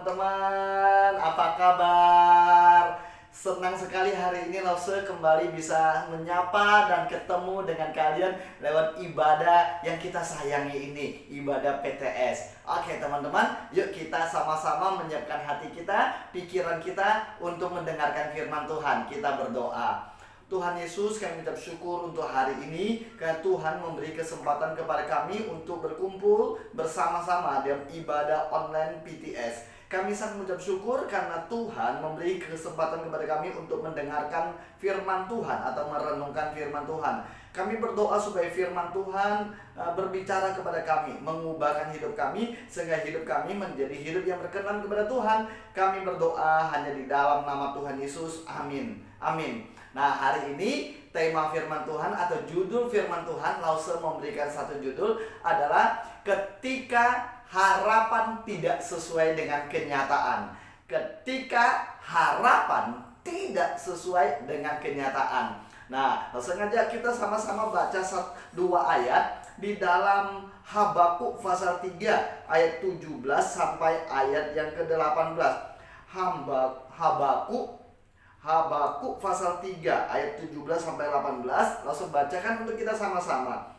teman-teman, apa kabar? Senang sekali hari ini Lause kembali bisa menyapa dan ketemu dengan kalian lewat ibadah yang kita sayangi ini, ibadah PTS. Oke teman-teman, yuk kita sama-sama menyiapkan hati kita, pikiran kita untuk mendengarkan firman Tuhan. Kita berdoa. Tuhan Yesus, kami mengucap syukur untuk hari ini karena Tuhan memberi kesempatan kepada kami untuk berkumpul bersama-sama dalam ibadah online PTS. Kami sangat mengucap syukur karena Tuhan memberi kesempatan kepada kami untuk mendengarkan firman Tuhan atau merenungkan firman Tuhan. Kami berdoa supaya firman Tuhan berbicara kepada kami, mengubahkan hidup kami sehingga hidup kami menjadi hidup yang berkenan kepada Tuhan. Kami berdoa hanya di dalam nama Tuhan Yesus. Amin. Amin. Nah, hari ini tema firman Tuhan atau judul firman Tuhan, Lause memberikan satu judul adalah ketika harapan tidak sesuai dengan kenyataan. Ketika harapan tidak sesuai dengan kenyataan. Nah, langsung aja kita sama-sama baca dua ayat di dalam Habakuk pasal 3 ayat 17 sampai ayat yang ke-18. Habakuk pasal 3 ayat 17 sampai 18. Langsung bacakan untuk kita sama-sama.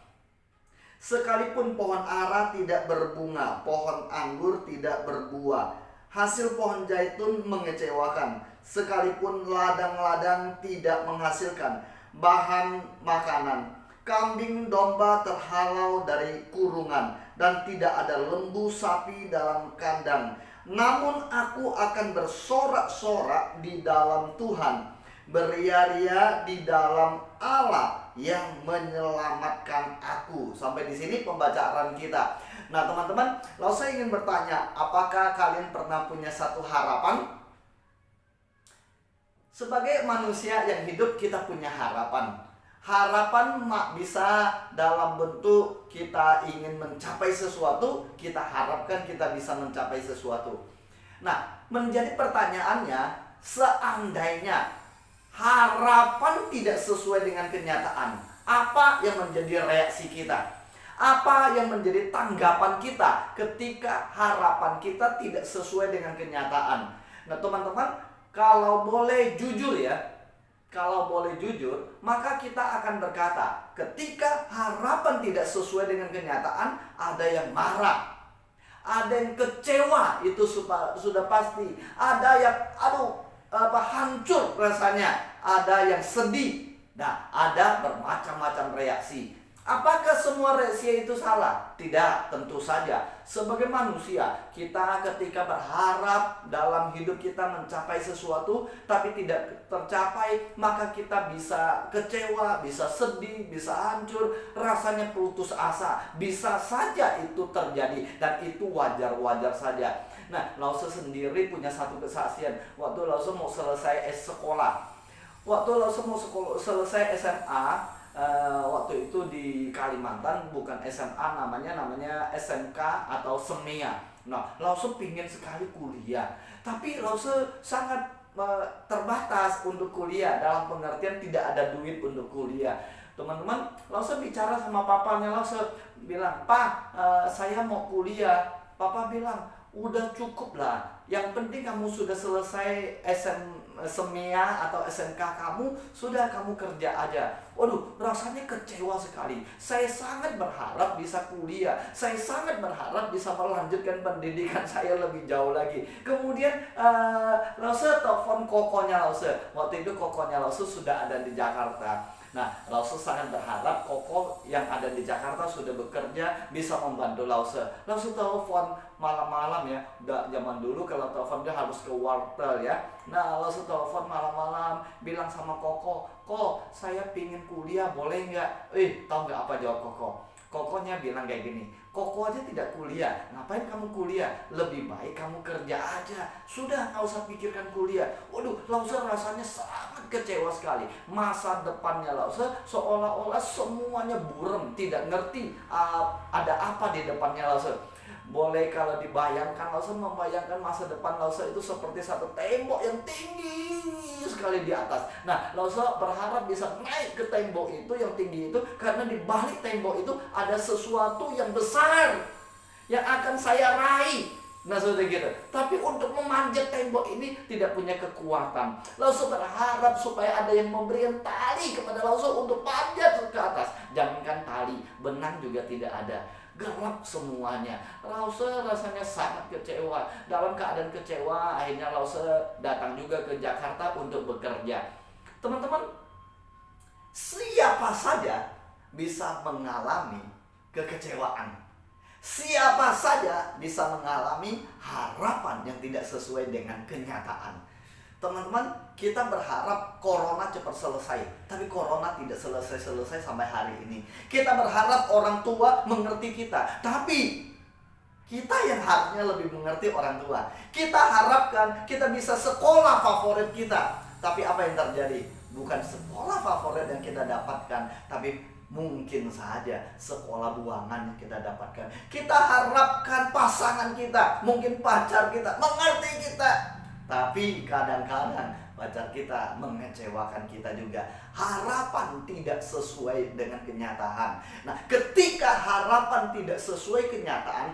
Sekalipun pohon ara tidak berbunga, pohon anggur tidak berbuah, hasil pohon zaitun mengecewakan, sekalipun ladang-ladang tidak menghasilkan bahan makanan, kambing domba terhalau dari kurungan, dan tidak ada lembu sapi dalam kandang. Namun aku akan bersorak-sorak di dalam Tuhan, beria-ria di dalam Allah yang menyelamatkan aku. Sampai di sini pembacaan kita. Nah teman-teman, lalu saya ingin bertanya, apakah kalian pernah punya satu harapan? Sebagai manusia yang hidup, kita punya harapan. Harapan bisa dalam bentuk kita ingin mencapai sesuatu, kita harapkan kita bisa mencapai sesuatu. Nah, menjadi pertanyaannya, seandainya harapan tidak sesuai dengan kenyataan, apa yang menjadi reaksi kita? Apa yang menjadi tanggapan kita ketika harapan kita tidak sesuai dengan kenyataan? Nah, teman-teman, kalau boleh jujur ya, maka kita akan berkata, ketika harapan tidak sesuai dengan kenyataan, ada yang marah, ada yang kecewa, itu sudah pasti. Ada yang hancur rasanya, ada yang sedih. Nah, ada bermacam-macam reaksi. Apakah semua reaksi itu salah? Tidak, tentu saja. Sebagai manusia, kita ketika berharap dalam hidup kita mencapai sesuatu tapi tidak tercapai, maka kita bisa kecewa, bisa sedih, bisa hancur, rasanya putus asa. Bisa saja itu terjadi dan itu wajar-wajar saja. Nah, Lause sendiri punya satu kesaksian. Waktu Lause mau selesai sekolah, waktu Lause mau selesai SMA, waktu itu di Kalimantan, bukan SMA namanya SMK atau SEMIA. Nah, Lause pingin sekali kuliah, tapi Lause sangat terbatas untuk kuliah, dalam pengertian tidak ada duit untuk kuliah. Teman-teman, Lause bicara sama papanya, Lause bilang, "Pak, saya mau kuliah." Papa bilang, "Udah cukup lah, yang penting kamu sudah selesai SEMIA atau SMK kamu, sudah kamu kerja aja." Waduh, rasanya kecewa sekali. Saya sangat berharap bisa kuliah, saya sangat berharap bisa melanjutkan pendidikan saya lebih jauh lagi. Kemudian Lause telepon kokonya Lause. Waktu itu kokonya Lause sudah ada di Jakarta. Nah, Lause sangat berharap koko yang ada di Jakarta sudah bekerja, bisa membantu Lause. Lause telepon malam-malam ya. Zaman dulu kalau telepon dia harus ke wartel ya. Nah, Lause telepon malam-malam, bilang sama Koko, "Kok, saya pingin kuliah, boleh nggak?" Tahu nggak apa jawab Koko? Kokonya bilang kayak gini, "Koko aja tidak kuliah, ngapain kamu kuliah? Lebih baik kamu kerja aja. Sudah, nggak usah pikirkan kuliah." Waduh, Lause rasanya sangat kecewa sekali. Masa depannya Lause seolah-olah semuanya buram, tidak ngerti ada apa di depannya Lause. Boleh kalau dibayangkan, Lause membayangkan masa depan Lause itu seperti satu tembok yang tinggi sekali di atas. Nah, Lause berharap bisa naik ke tembok itu yang tinggi itu, karena di balik tembok itu ada sesuatu yang besar yang akan saya raih. Nah seperti gitu. Tapi untuk memanjat tembok ini tidak punya kekuatan. Langsung berharap supaya ada yang memberikan tali kepada langsung untuk panjat ke atas. Jangankan tali, benang juga tidak ada. Gelap semuanya. Lause rasanya sangat kecewa. Dalam keadaan kecewa, akhirnya Lause datang juga ke Jakarta untuk bekerja. Teman-teman, siapa saja bisa mengalami kekecewaan. Siapa saja bisa mengalami harapan yang tidak sesuai dengan kenyataan. Teman-teman, kita berharap corona cepat selesai, tapi corona tidak selesai-selesai sampai hari ini. Kita berharap orang tua mengerti kita, tapi kita yang harusnya lebih mengerti orang tua. Kita harapkan kita bisa sekolah favorit kita, tapi apa yang terjadi? Bukan sekolah favorit yang kita dapatkan, tapi mungkin saja sekolah buangan yang kita dapatkan. Kita harapkan pasangan kita, mungkin pacar kita mengerti kita, tapi kadang-kadang pacar kita mengecewakan kita juga. Harapan tidak sesuai dengan kenyataan. Nah, ketika harapan tidak sesuai kenyataan,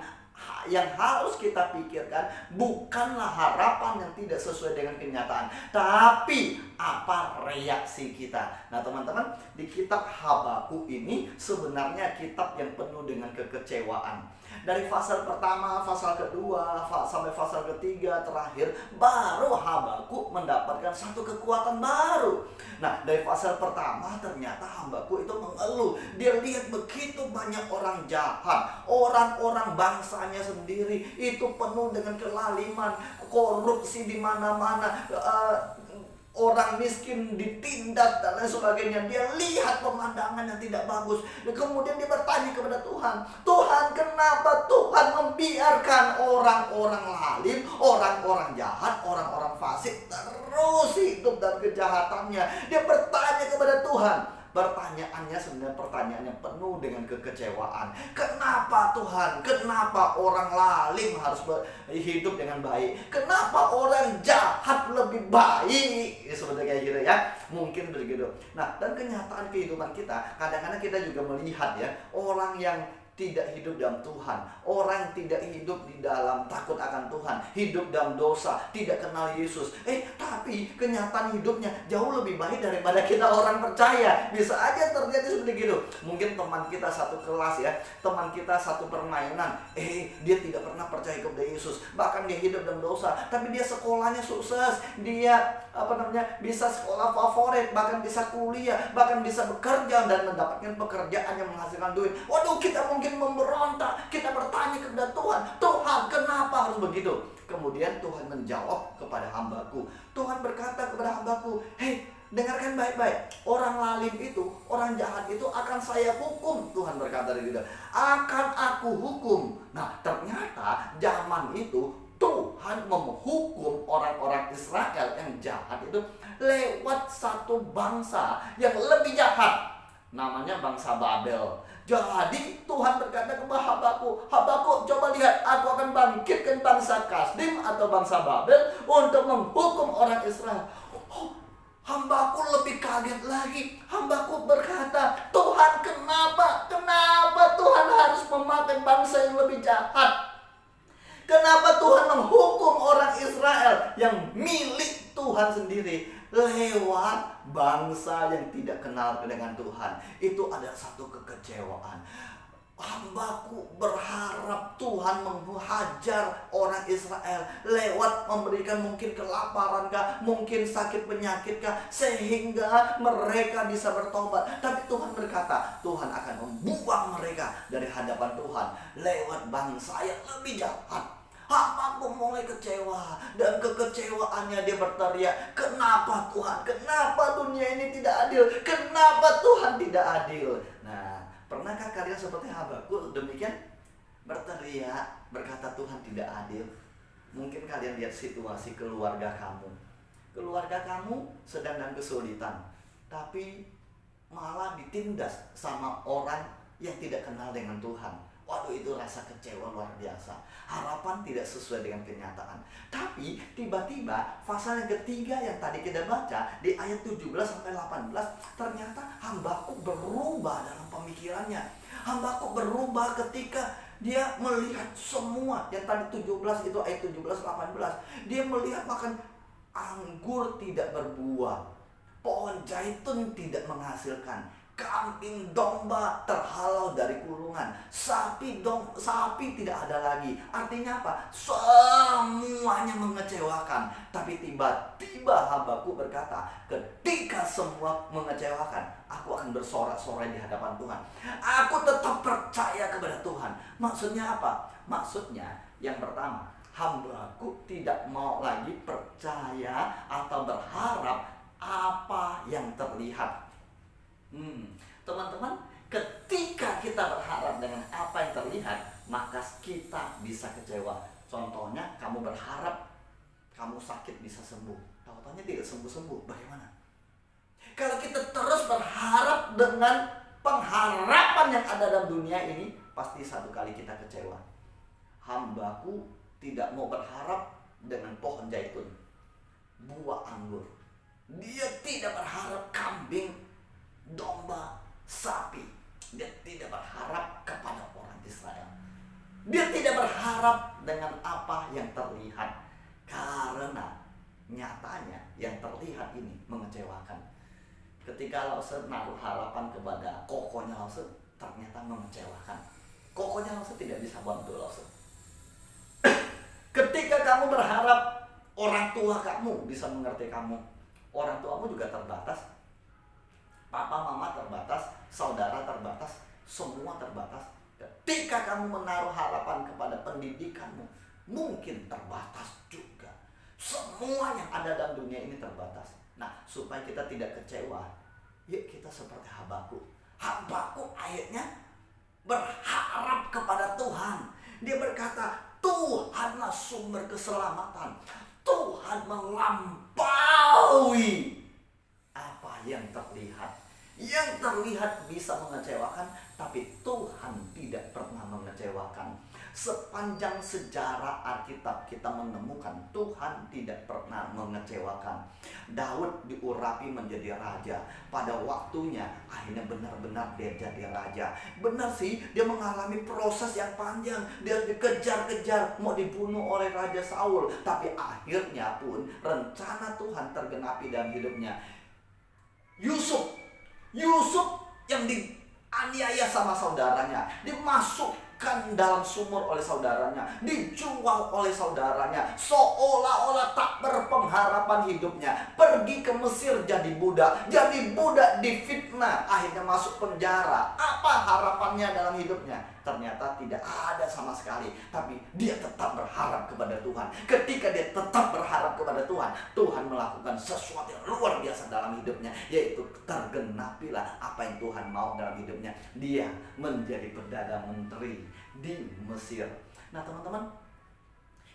yang harus kita pikirkan bukanlah harapan yang tidak sesuai dengan kenyataan, tapi apa reaksi kita. Nah teman-teman, di kitab Habakuk ini sebenarnya kitab yang penuh dengan kekecewaan. Dari pasal pertama, pasal kedua, sampai pasal ketiga terakhir, baru Habakuk mendapatkan satu kekuatan baru. Nah, dari pasal pertama ternyata Habakuk itu mengeluh. Dia lihat begitu banyak orang jahat, orang-orang bangsanya sendiri itu penuh dengan kelaliman, korupsi di mana-mana, orang miskin ditindas dan lain sebagainya. Dia lihat pemandangan yang tidak bagus. Dan kemudian dia bertanya kepada Tuhan, Tuhan, kenapa Tuhan membiarkan orang-orang lalim, orang-orang jahat, orang-orang fasik terus hidup dalam kejahatannya? Dia bertanya kepada Tuhan. Pertanyaannya sebenarnya pertanyaan yang penuh dengan kekecewaan. Kenapa Tuhan? Kenapa orang lalim harus hidup dengan baik? Kenapa orang jahat lebih baik? Seperti kayak gitu ya. Mungkin begitu. Nah, dan kenyataan kehidupan kita, kadang-kadang kita juga melihat ya, orang yang tidak hidup dalam Tuhan, orang tidak hidup di dalam takut akan Tuhan, hidup dalam dosa, tidak kenal Yesus. Tapi kenyataan hidupnya jauh lebih baik daripada kita orang percaya. Bisa aja terjadi seperti itu. Mungkin teman kita satu kelas ya, teman kita satu permainan, dia tidak pernah percaya kepada Yesus, bahkan dia hidup dalam dosa, tapi dia sekolahnya sukses, dia bisa sekolah favorit, bahkan bisa kuliah, bahkan bisa bekerja dan mendapatkan pekerjaan yang menghasilkan duit. Waduh, kita mungkin memberontak, kita bertanya kepada Tuhan, Tuhan kenapa harus begitu? Kemudian Tuhan menjawab kepada hambaku. Tuhan berkata kepada hambaku, dengarkan baik-baik, orang lalim itu, orang jahat itu akan saya hukum. Tuhan berkata begitu, akan aku hukum. Nah ternyata zaman itu Tuhan menghukum orang-orang Israel yang jahat itu lewat satu bangsa yang lebih jahat, namanya bangsa Babel. Jadi Tuhan berkata kepada Habakuk, Habakuk, coba lihat, aku akan bangkitkan bangsa Kasdim atau bangsa Babel untuk menghukum orang Israel. Habakuk lebih kaget lagi. Habakuk berkata, Tuhan kenapa Tuhan harus memakai bangsa yang lebih jahat? Kenapa Tuhan menghukum orang Israel yang milik Tuhan sendiri lewat bangsa yang tidak kenal dengan Tuhan? Itu ada satu kekecewaan. Habakuk berharap Tuhan menghajar orang Israel lewat memberikan mungkin kelaparan kah, mungkin sakit penyakit kah, sehingga mereka bisa bertobat. Tapi Tuhan berkata, Tuhan akan membuang mereka dari hadapan Tuhan lewat bangsa yang lebih jahat. Habakuk mulai kecewa, dan kekecewaannya dia berteriak, kenapa Tuhan? Kenapa dunia ini tidak adil? Kenapa Tuhan tidak adil? Nah, pernahkah kalian seperti Habakuk demikian? Berteriak, berkata Tuhan tidak adil. Mungkin kalian lihat situasi keluarga kamu. Keluarga kamu sedang dalam kesulitan, tapi malah ditindas sama orang yang tidak kenal dengan Tuhan. Waduh, itu rasa kecewa luar biasa. Harapan tidak sesuai dengan kenyataan. Tapi tiba-tiba pasal yang ketiga yang tadi kita baca di ayat 17 sampai 18, ternyata Habakuk berubah dalam pemikirannya. Habakuk berubah ketika Dia melihat semua. Yang tadi 17 itu ayat 17, 18. Dia melihat makan anggur tidak berbuah, pohon zaitun tidak menghasilkan, kambing domba terhalau dari kurungan, sapi tidak ada lagi. Artinya apa? Semuanya mengecewakan. Tapi tiba-tiba Habakuk berkata, ketika semua mengecewakan, aku akan bersorak-sorai di hadapan Tuhan. Aku tetap percaya kepada Tuhan. Maksudnya apa? Maksudnya yang pertama, Habakuk tidak mau lagi percaya atau berharap apa yang terlihat. Teman-teman, ketika kita berharap dengan apa yang terlihat, maka kita bisa kecewa. Contohnya, kamu berharap kamu sakit bisa sembuh, tahu-tahunya tidak sembuh-sembuh. Bagaimana? Kalau kita terus berharap dengan pengharapan yang ada dalam dunia ini, pasti satu kali kita kecewa. Hambaku tidak mau berharap dengan pohon zaitun, buah anggur. Dia tidak berharap kambing, domba, sapi. Dia tidak berharap kepada orang Israel. Dia tidak berharap dengan apa yang terlihat, karena nyatanya yang terlihat ini mengecewakan. Ketika Lause naruh harapan kepada kokonya Lause, ternyata mengecewakan. Kokonya Lause tidak bisa bantu Lause. Ketika kamu berharap orang tua kamu bisa mengerti kamu, orang tuamu juga terbatas. Papa, mama terbatas, saudara terbatas, semua terbatas. Ketika kamu menaruh harapan kepada pendidikanmu, mungkin terbatas juga. Semua yang ada dalam dunia ini terbatas. Nah, supaya kita tidak kecewa, yuk kita seperti Habakuk. Habakuk ayatnya berharap kepada Tuhan. Dia berkata, Tuhanlah sumber keselamatan. Tuhan melampaui apa yang terlihat. Yang terlihat bisa mengecewakan, tapi Tuhan tidak pernah mengecewakan. Sepanjang sejarah Alkitab kita menemukan Tuhan tidak pernah mengecewakan. Daud diurapi menjadi raja. Pada waktunya akhirnya benar-benar dia jadi raja. Benar sih, dia mengalami proses yang panjang. Dia dikejar-kejar, mau dibunuh oleh Raja Saul. Tapi akhirnya pun rencana Tuhan tergenapi dalam hidupnya. Yusuf yang dianiaya sama saudaranya, dimasukkan dalam sumur oleh saudaranya, dijual oleh saudaranya, seolah-olah tak berpengharapan hidupnya, pergi ke Mesir jadi budak difitnah, akhirnya masuk penjara. Apa harapannya dalam hidupnya? Ternyata tidak ada sama sekali. Tapi dia tetap berharap kepada Tuhan. Ketika dia tetap berharap kepada Tuhan, Tuhan melakukan sesuatu yang luar biasa dalam hidupnya, yaitu tergenapilah apa yang Tuhan mau dalam hidupnya. Dia menjadi perdana menteri di Mesir. Nah teman-teman,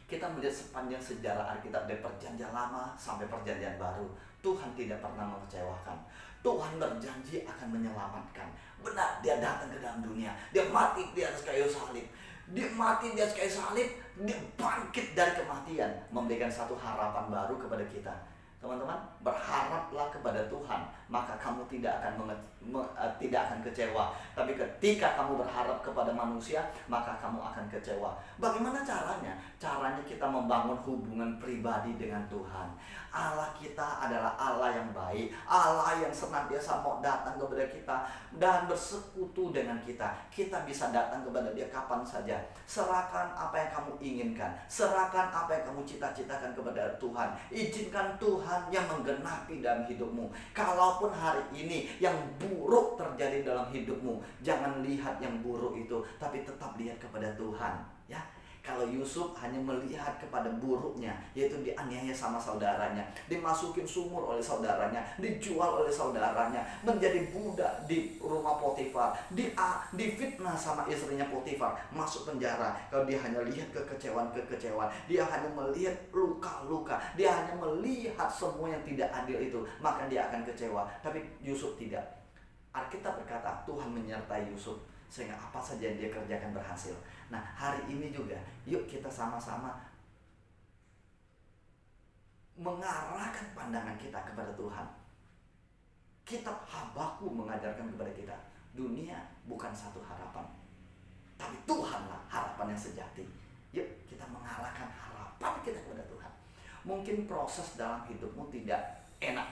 kita melihat sepanjang sejarah Alkitab dari perjanjian lama sampai perjanjian baru, Tuhan tidak pernah mengecewakan. Tuhan berjanji akan menyelamatkan. Benar, dia datang ke dalam dunia, dia mati di atas kayu salib. Dia mati di atas kayu salib, dia bangkit dari kematian, memberikan satu harapan baru kepada kita. Teman-teman, berharaplah kepada Tuhan, maka kamu tidak akan kecewa. Tapi ketika kamu berharap kepada manusia, maka kamu akan kecewa. Bagaimana caranya? Caranya kita membangun hubungan pribadi dengan Tuhan. Allah kita adalah Allah yang baik, Allah yang senantiasa mau datang kepada kita dan bersekutu dengan kita. Kita bisa datang kepada Dia kapan saja. Serahkan apa yang kamu inginkan, serahkan apa yang kamu cita-citakan kepada Tuhan. Izinkan Tuhan yang menggenapi dalam hidupmu. Kalaupun hari ini yang buruk terjadi dalam hidupmu, jangan lihat yang buruk itu, tapi tetap lihat kepada Tuhan, ya. Kalau Yusuf hanya melihat kepada buruknya, yaitu dianiaya sama saudaranya, dimasukin sumur oleh saudaranya, dijual oleh saudaranya, menjadi budak di rumah Potifar, difitnah sama istrinya Potifar, masuk penjara. Kalau dia hanya lihat kekecewaan, dia hanya melihat luka-luka, dia hanya melihat semua yang tidak adil itu, maka dia akan kecewa. Tapi Yusuf tidak. Alkitab berkata Tuhan menyertai Yusuf, sehingga apa saja yang dia kerjakan berhasil. Nah hari ini juga, yuk kita sama-sama mengarahkan pandangan kita kepada Tuhan. Kitab Habakuk mengajarkan kepada kita, dunia bukan satu harapan. Tapi Tuhanlah harapan yang sejati. Yuk kita mengarahkan harapan kita kepada Tuhan. Mungkin proses dalam hidupmu tidak enak,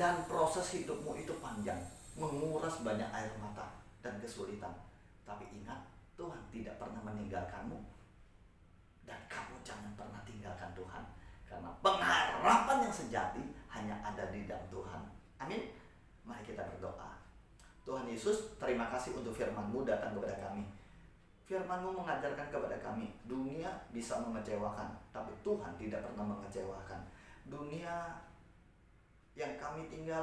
dan proses hidupmu itu panjang, menguras banyak air mata dan kesulitan. Tapi ingat, Tuhan tidak pernah meninggalkanmu, dan kamu jangan pernah tinggalkan Tuhan. Karena pengharapan yang sejati hanya ada di dalam Tuhan. Amin. Mari kita berdoa. Tuhan Yesus, terima kasih untuk firman-Mu datang kepada kami. Firman-Mu mengajarkan kepada kami, dunia bisa mengecewakan, tapi Tuhan tidak pernah mengecewakan. Dunia yang kami tinggal,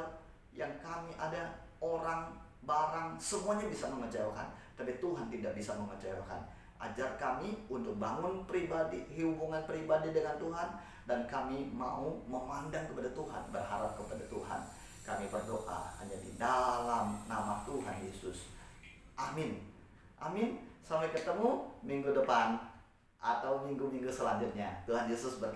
yang kami ada, orang, barang, semuanya bisa mengecewakan, tapi Tuhan tidak bisa mengecewakan. Ajar kami untuk bangun pribadi, hubungan pribadi dengan Tuhan, dan kami mau memandang kepada Tuhan, berharap kepada Tuhan. Kami berdoa hanya di dalam nama Tuhan Yesus. Amin. Amin. Sampai ketemu minggu depan atau minggu-minggu selanjutnya. Tuhan Yesus berkati.